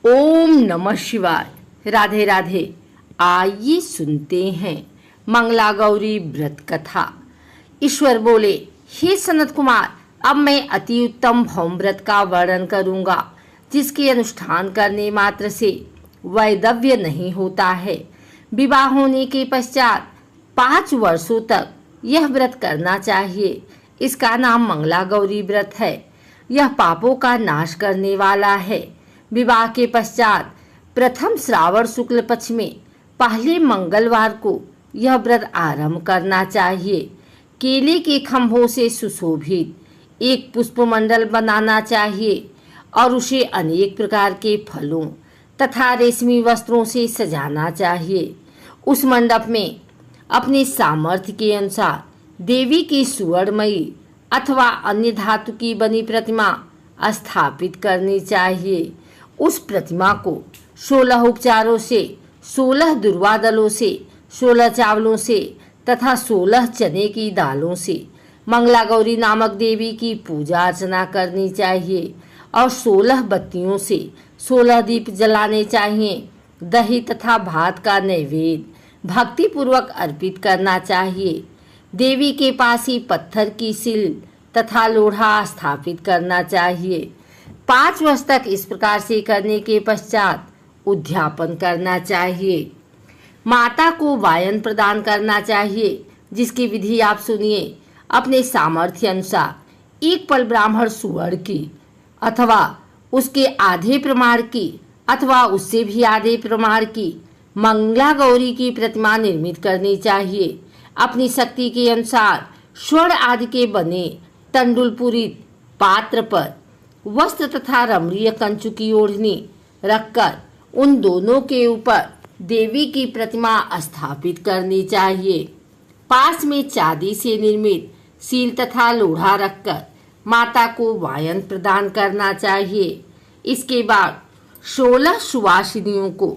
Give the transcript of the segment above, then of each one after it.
ओम नमः शिवाय। राधे राधे। आइए सुनते हैं मंगला गौरी व्रत कथा। ईश्वर बोले, हे सनत कुमार, अब मैं अति उत्तम भौम व्रत का वर्णन करूंगा, जिसके अनुष्ठान करने मात्र से वैधव्य नहीं होता है। विवाह होने के पश्चात 5 वर्षों तक यह व्रत करना चाहिए। इसका नाम मंगला गौरी व्रत है। यह पापों का नाश करने वाला है। विवाह के पश्चात प्रथम श्रावण शुक्ल पक्ष में पहले मंगलवार को यह व्रत आरंभ करना चाहिए। केले के खंभों से सुशोभित एक पुष्पमंडल बनाना चाहिए और उसे अनेक प्रकार के फलों तथा रेशमी वस्त्रों से सजाना चाहिए। उस मंडप में अपने सामर्थ्य के अनुसार देवी की सुवर्णमयी अथवा अन्य धातु की बनी प्रतिमा स्थापित करनी चाहिए। उस प्रतिमा को 16 उपचारों से, 16 दुर्वा दलों से, 16 चावलों से तथा 16 चने की दालों से मंगला गौरी नामक देवी की पूजा अर्चना करनी चाहिए और 16 बत्तियों से 16 दीप जलाने चाहिए। दही तथा भात का नैवेद्य भक्ति पूर्वक अर्पित करना चाहिए। देवी के पास ही पत्थर की सिल तथा लोढ़ा स्थापित करना चाहिए। 5 वर्ष तक इस प्रकार से करने के पश्चात उद्यापन करना चाहिए। माता को वायन प्रदान करना चाहिए, जिसकी विधि आप सुनिए। अपने सामर्थ्य अनुसार एक पल ब्राह्मण सुवर्ण की अथवा उसके आधे प्रमाण की अथवा उससे भी आधे प्रमाण की मंगला गौरी की प्रतिमा निर्मित करनी चाहिए। अपनी शक्ति के अनुसार स्वर्ण आदि के बने तंडुल पूरित पात्र पर वस्त्र तथा रमणीय कंचु की ओढ़नी रखकर उन दोनों के ऊपर देवी की प्रतिमा स्थापित करनी चाहिए। पास में चांदी से निर्मित सील तथा लोढ़ा रखकर माता को वायन प्रदान करना चाहिए। इसके बाद 16 सुवासिनियों को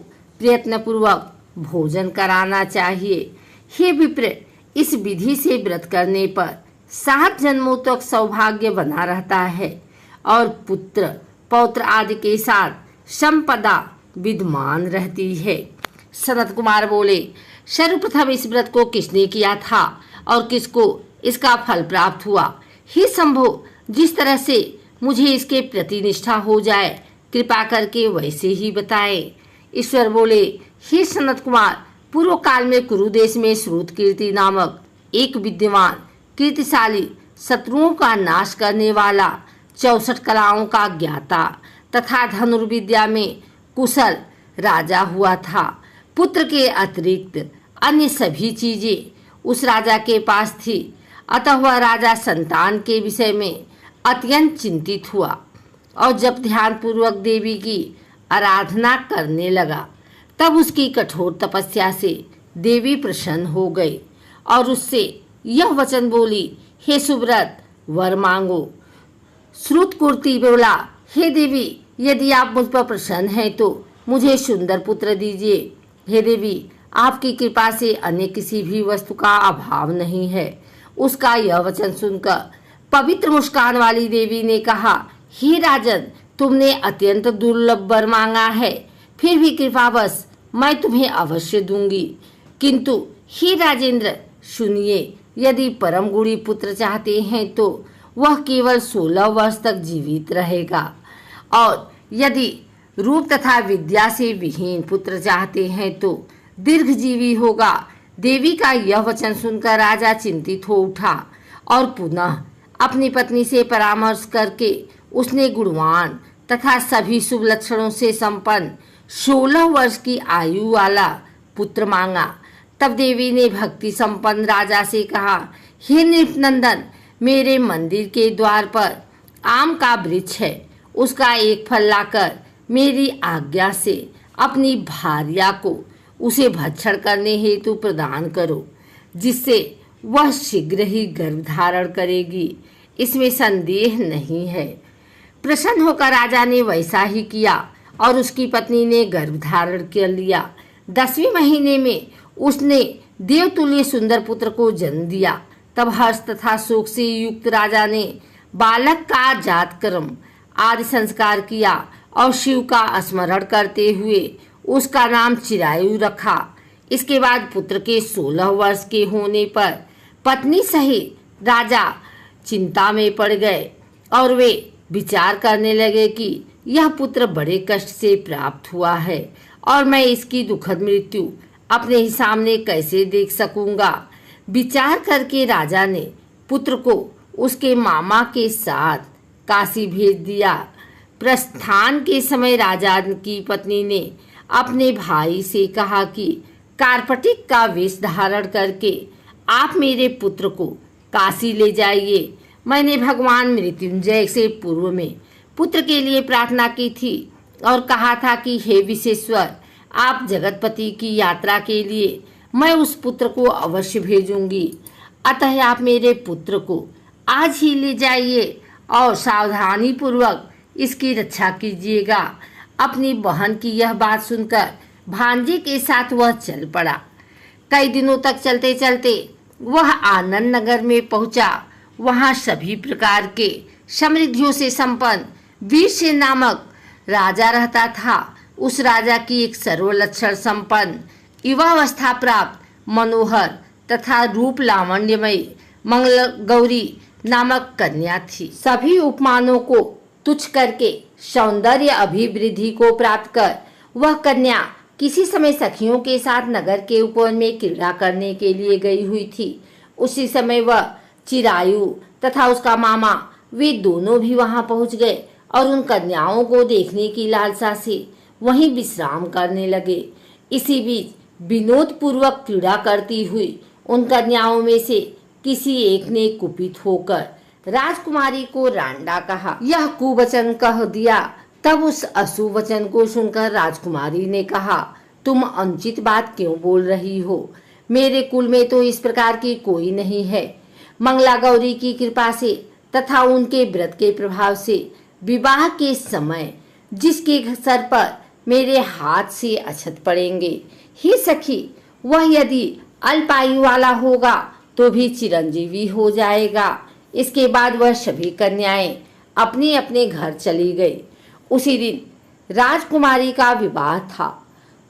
प्रयत्नपूर्वक भोजन कराना चाहिए। हे विप्र, इस विधि से व्रत करने पर 7 जन्मों तक सौभाग्य बना रहता है और पुत्र पौत्र आदि के साथ संपदा विद्यमान रहती है। सनत कुमार बोले, सर्वप्रथम इस व्रत को किसने किया था और किसको इसका फल प्राप्त हुआ? हे शंभो, जिस तरह से मुझे इसके प्रति निष्ठा हो जाए, कृपा करके वैसे ही बताएं। ईश्वर बोले, हे सनत कुमार, पूर्व काल में कुरु देश में श्रुत कीर्ति नामक एक विद्यमान कीर्तिशाली शत्रुओं का नाश करने वाला 64 कलाओं का ज्ञाता तथा धनुर्विद्या में कुशल राजा हुआ था। पुत्र के अतिरिक्त अन्य सभी चीजें उस राजा के पास थी। अतः वह राजा संतान के विषय में अत्यंत चिंतित हुआ और जब ध्यानपूर्वक देवी की आराधना करने लगा, तब उसकी कठोर तपस्या से देवी प्रसन्न हो गई और उससे यह वचन बोली, हे सुव्रत, वर मांगो। श्रुत कीर्ति बोला, हे देवी, यदि आप मुझ पर प्रसन्न हैं तो मुझे सुंदर पुत्र दीजिए। हे देवी, आपकी कृपा से अन्य किसी भी वस्तु का अभाव नहीं है। उसका यह वचन सुनकर पवित्र मुस्कान वाली देवी ने कहा, हे राजन, तुमने अत्यंत दुर्लभ वर मांगा है, फिर भी कृपावश मैं तुम्हें अवश्य दूंगी। किंतु हे राजेंद्र, सुनिए, यदि परम गुणी पुत्र चाहते हैं तो वह केवल 16 वर्ष तक जीवित रहेगा और यदि रूप तथा विद्या से विहीन पुत्र चाहते हैं तो दीर्घजीवी होगा। देवी का यह वचन सुनकर राजा चिंतित हो उठा और पुनः अपनी पत्नी से परामर्श करके उसने गुणवान तथा सभी शुभ लक्षणों से संपन्न 16 वर्ष की आयु वाला पुत्र मांगा। तब देवी ने भक्ति संपन्न राजा से कहा, हे नृपनंदन, मेरे मंदिर के द्वार पर आम का वृक्ष है, उसका एक फल लाकर मेरी आज्ञा से अपनी भार्या को उसे भक्षण करने हेतु प्रदान करो, जिससे वह शीघ्र ही गर्भ धारण करेगी। इसमें संदेह नहीं है। प्रसन्न होकर राजा ने वैसा ही किया और उसकी पत्नी ने गर्भ धारण कर लिया। 10वें महीने में उसने देवतुल्य सुंदर पुत्र को जन्म दिया। तब हर्ष तथा शोक से युक्त राजा ने बालक का जातकर्म आदि संस्कार किया और शिव का स्मरण करते हुए उसका नाम चिरायु रखा। इसके बाद पुत्र के 16 वर्ष के होने पर पत्नी सहित राजा चिंता में पड़ गए और वे विचार करने लगे कि यह पुत्र बड़े कष्ट से प्राप्त हुआ है और मैं इसकी दुखद मृत्यु अपने ही सामने कैसे देख सकूंगा। विचार करके राजा ने पुत्र को उसके मामा के साथ काशी भेज दिया। प्रस्थान के समय राजा की पत्नी ने अपने भाई से कहा कि कार्पटिक का वेश धारण करके आप मेरे पुत्र को काशी ले जाइए। मैंने भगवान मृत्युंजय से पूर्व में पुत्र के लिए प्रार्थना की थी और कहा था कि हे विश्वेश्वर, आप जगतपति की यात्रा के लिए मैं उस पुत्र को अवश्य भेजूंगी। अतः आप मेरे पुत्र को आज ही ले जाइए और सावधानी पूर्वक इसकी रक्षा कीजिएगा। अपनी बहन की यह बात सुनकर भांजे के साथ वह चल पड़ा। कई दिनों तक चलते चलते वह आनंद नगर में पहुंचा। वहां सभी प्रकार के समृद्धियों से संपन्न वीरसेन नामक राजा रहता था। उस राजा की एक सर्वलक्षण संपन्न युवावस्था प्राप्त मनोहर तथा रूप लावण्यमयी मंगल गौरी नामक कन्या थी। सभी उपमानों को तुच्छ करके सौंदर्य अभिवृद्धि को प्राप्त कर वह कन्या किसी समय सखियों के साथ नगर के उपवन में क्रीड़ा करने के लिए गई हुई थी। उसी समय वह चिरायु तथा उसका मामा वे दोनों भी वहां पहुंच गए और उन कन्याओं को देखने की लालसा से वहीं विश्राम करने लगे। इसी बीच विनोद पूर्वक क्रीड़ा करती हुई उन कन्याओं में से किसी एक ने कुपित होकर राजकुमारी को रांडा कहा। यह कुवचन कह दिया। तब उस अशुभ वचन को सुनकर राजकुमारी ने कहा, तुम अनुचित बात क्यों बोल रही हो? मेरे कुल में तो इस प्रकार की कोई नहीं है। मंगला गौरी की कृपा से तथा उनके व्रत के प्रभाव से विवाह के समय जिसके सर पर मेरे हाथ से अक्षत पड़ेंगे, हे सखी, वह यदि अल्पायु वाला होगा तो भी चिरंजीवी हो जाएगा। इसके बाद वह सभी कन्याएं अपने अपने घर चली गई। उसी दिन राजकुमारी का विवाह था।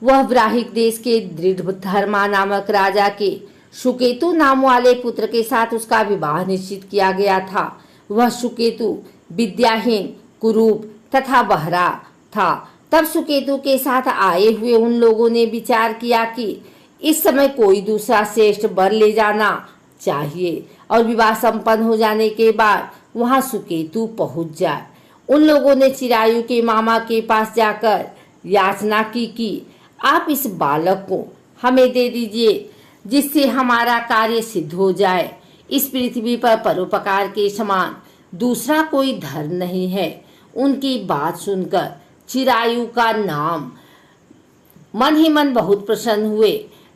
वह ब्राह्मण देश के दृढ़धर्मा नामक राजा के सुकेतु नाम वाले पुत्र के साथ उसका विवाह निश्चित किया गया था। वह सुकेतु विद्याहीन, कुरूप तथा बहरा था। तब सुकेतु के साथ आए हुए उन लोगों ने विचार किया कि इस समय कोई दूसरा श्रेष्ठ वर ले जाना चाहिए और विवाह संपन्न हो जाने के बाद वहां सुकेतु पहुंच जाए। उन लोगों ने चिरायु के मामा के पास जाकर याचना की कि आप इस बालक को हमें दे दीजिए जिससे हमारा कार्य सिद्ध हो जाए। इस पृथ्वी पर परोपकार के समान दूसरा कोई धर्म नहीं है। उनकी बात सुनकर चिरायु का नाम मन ही मन बहुत प्रसन्न हुए,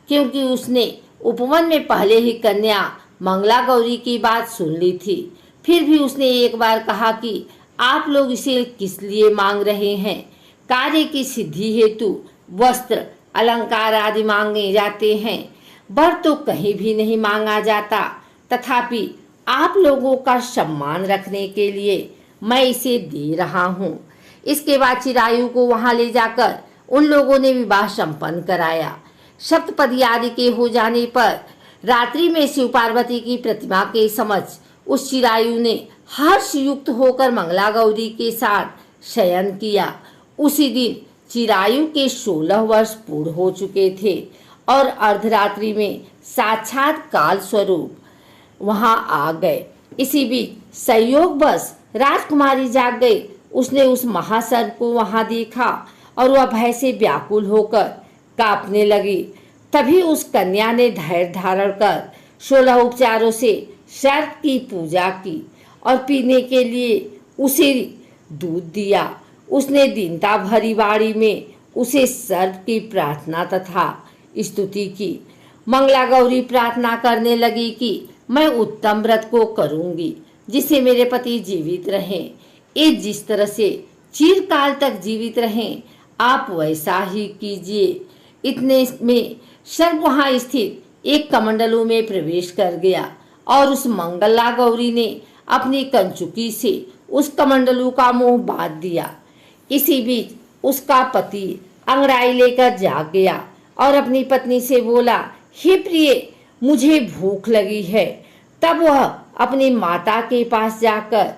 क्योंकि उसने उपवन में पहले ही कन्या मंगला गौरी की बात सुन ली थी। फिर भी उसने एक बार कहा कि आप लोग इसे किस लिए मांग रहे हैं? कार्य की सिद्धि हेतु वस्त्र, अलंकार आदि मांगे जाते हैं, वर तो कहीं भी नहीं मांगा जाता। तथापि आप लोगों का सम्मान रखने के लिए मैं इसे दे रहा हूँ। इसके बाद चिरायु को वहां ले जाकर उन लोगों ने विवाह संपन्न कराया। सप्तपदी आदि के हो जाने पर रात्रि में शिव पार्वती की प्रतिमा के समक्ष उस चिरायु ने हर्ष युक्त होकर मंगला गौरी के साथ शयन किया। उसी दिन चिरायु के 16 वर्ष पूर्ण हो चुके थे और अर्धरात्रि में साक्षात काल स्वरूप वहां आ गए। इसी बीच संयोगवश राजकुमारी जाग गई। उसने उस महासर्प को वहां देखा और वह भय से व्याकुल होकर कांपने लगी। तभी उस कन्या ने धैर्य धारण कर 16 उपचारों से सर्प की पूजा की और पीने के लिए उसे दूध दिया। उसने दीनता भरी वाणी में उसे सर्प की प्रार्थना तथा स्तुति की। मंगला गौरी प्रार्थना करने लगी कि मैं उत्तम व्रत को करूंगी जिससे मेरे पति जीवित रहें। ये जिस तरह से चिरकाल तक जीवित रहें, आप वैसा ही कीजिए। इतने में सर्प वहां स्थित एक कमंडलू में प्रवेश कर गया और उस मंगला गौरी ने अपनी कंचुकी से उस कमंडलू का मुंह बांध दिया। इसी बीच उसका पति अंगड़ाई लेकर जाग गया और अपनी पत्नी से बोला, हे प्रिय, मुझे भूख लगी है। तब वह अपनी माता के पास जाकर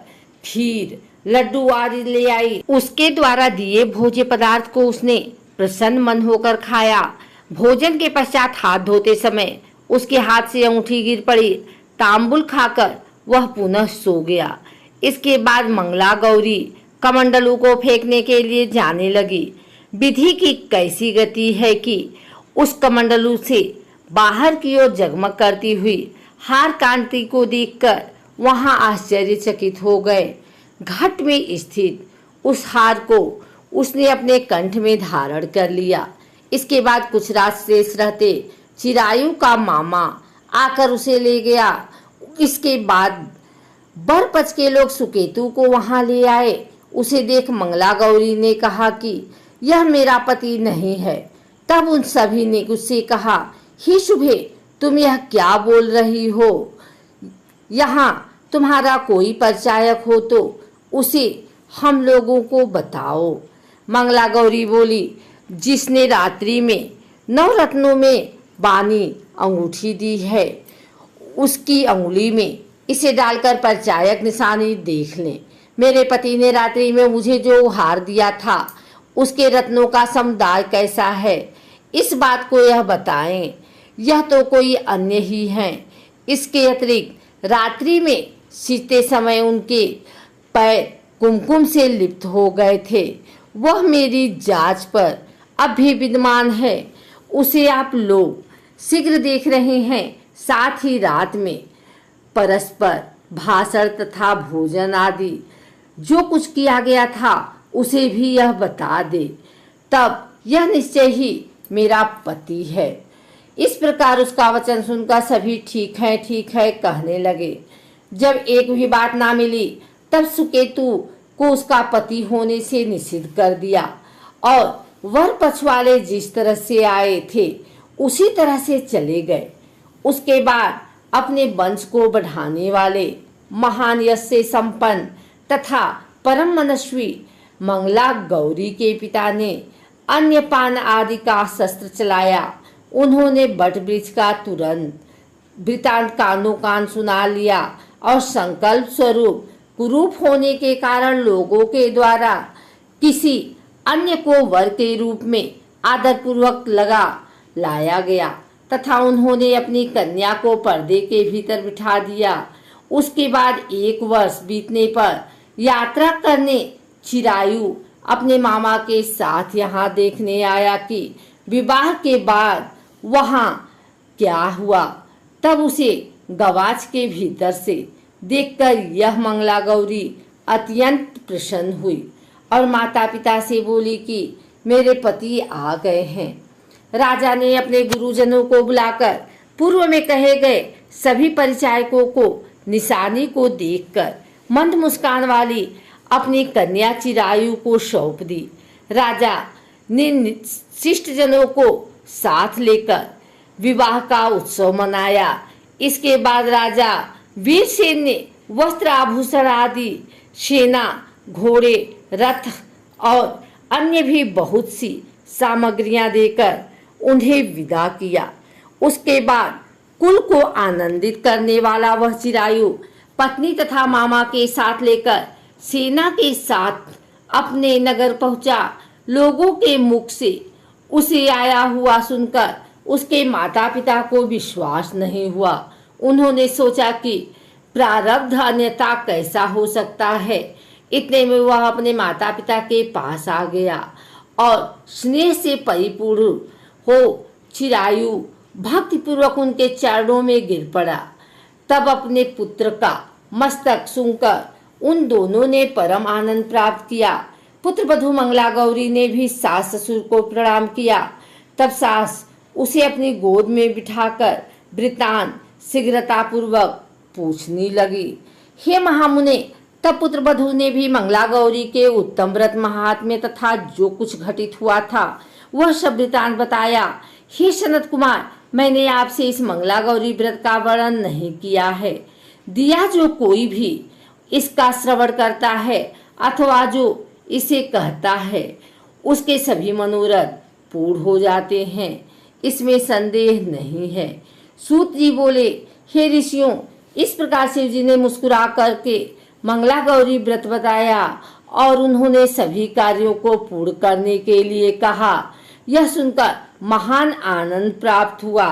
खीर, लड्डू आदि ले आई। उसके द्वारा दिए भोज्य पदार्थ को उसने प्रसन्न मन होकर खाया। भोजन के पश्चात हाथ धोते समय उसके हाथ से अंगूठी गिर पड़ी। तांबुल खाकर वह पुनः सो गया। इसके बाद मंगला गौरी कमंडलू को फेंकने के लिए जाने लगी। विधि की कैसी गति है कि उस कमंडलू से बाहर की ओर जगमग करती हुई हार कांति को देखकर वहां आश्चर्यचकित हो गए। घट में स्थित उस हार को उसने अपने कंठ में धारण कर लिया। इसके बाद कुछ रात शेष रहते चिरायु का मामा आकर उसे ले गया। इसके बाद बरपच के लोग सुकेतु को वहां ले आए। उसे देख मंगला गौरी ने कहा कि यह मेरा पति नहीं है। तब उन सभी ने उससे कहा, हे शुभे, तुम यह क्या बोल रही हो? यहाँ तुम्हारा कोई परिचायक हो तो उसे हम लोगों को बताओ। मंगला गौरी बोली, जिसने रात्रि में 9 रत्नों में बानी अंगूठी दी है, उसकी अंगुली में इसे डालकर परिचायक निशानी देख लें। मेरे पति ने रात्रि में मुझे जो उपहार दिया था उसके रत्नों का समुदाय कैसा है, इस बात को यह बताएं। यह तो कोई अन्य ही हैं। इसके अतिरिक्त रात्रि में सीते समय उनके पैर कुमकुम से लिप्त हो गए थे। वह मेरी जांच पर अब भी विद्यमान है। उसे आप लोग शीघ्र देख रहे हैं। साथ ही रात में परस्पर भाषण तथा भोजन आदि जो कुछ किया गया था उसे भी यह बता दे। तब यह निश्चय ही मेरा पति है। इस प्रकार उसका वचन सुनकर सभी ठीक है कहने लगे। जब एक भी बात ना मिली तब सुकेतु को उसका पति होने से निषिद्ध कर दिया और वर पक्ष वाले जिस तरह से आए थे उसी तरह से चले गए। उसके बाद अपने वंश को बढ़ाने वाले महान यश से संपन्न तथा परम मनस्वी मंगला गौरी के पिता ने अन्य पान आदि का शस्त्र चलाया। उन्होंने बट वृक्ष का तुरंत वृतांत कानो कान सुना लिया और संकल्प स्वरूप कुरूप होने के कारण लोगों के द्वारा किसी अन्य को वर के रूप में आदरपूर्वक लगा लाया गया तथा उन्होंने अपनी कन्या को पर्दे के भीतर बिठा दिया। उसके बाद 1 वर्ष बीतने पर यात्रा करने चिरायु अपने मामा के साथ यहाँ देखने आया कि विवाह के बाद वहाँ क्या हुआ। तब उसे गवाच के भीतर से देखकर यह मंगला गौरी अत्यंत प्रसन्न हुई और माता पिता से बोली कि मेरे पति आ गए हैं। राजा ने अपने गुरुजनों को बुलाकर पूर्व में कहे गए सभी परिचायकों को निशानी को देखकर मंद मुस्कान वाली अपनी कन्या चिरायु को सौंप दी। राजा ने शिष्ट जनों को साथ लेकर विवाह का उत्सव मनाया। इसके बाद राजा वीरसेन ने वस्त्र आभूषण आदि सेना, घोड़े, रथ और अन्य भी बहुत सी सामग्रियां देकर उन्हें विदा किया। उसके बाद कुल को आनंदित करने वाला वह चिरायु पत्नी तथा मामा के साथ लेकर सेना के साथ अपने नगर पहुंचा। लोगों के मुख से उसे आया हुआ सुनकर उसके माता पिता को विश्वास नहीं हुआ। उन्होंने सोचा कि प्रारब्ध अन्यथा कैसा हो सकता है। इतने में वह अपने माता पिता के पास आ गया और स्नेह से परिपूर्ण हो चिरायु भक्तिपूर्वक उनके चरणों में गिर पड़ा। तब अपने पुत्र का मस्तक सूंघकर उन दोनों ने परम आनंद प्राप्त किया। पुत्र वधू मंगला गौरी ने भी सास ससुर को प्रणाम किया। तब सास उसे अपनी गोद में बिठाकर वृतांत शीघ्रतापूर्वक पूछने लगी। हे महामुने, तब पुत्र वधू ने भी मंगला गौरी के उत्तम व्रत महात्म्य तथा जो कुछ घटित हुआ था वह सब वृतांत बताया। हे सनत कुमार, मैंने आपसे इस मंगला गौरी व्रत का वर्णन नहीं किया है। दिया जो कोई भी इसका श्रवण करता है अथवा जो इसे कहता है उसके सभी मनोरथ पूर्ण हो जाते हैं, इसमें संदेह नहीं है। सूत जी बोले, हे ऋषियों, इस प्रकार शिव जी ने मुस्कुरा करके मंगला गौरी व्रत बताया और उन्होंने सभी कार्यों को पूर्ण करने के लिए कहा। यह सुनकर महान आनंद प्राप्त हुआ।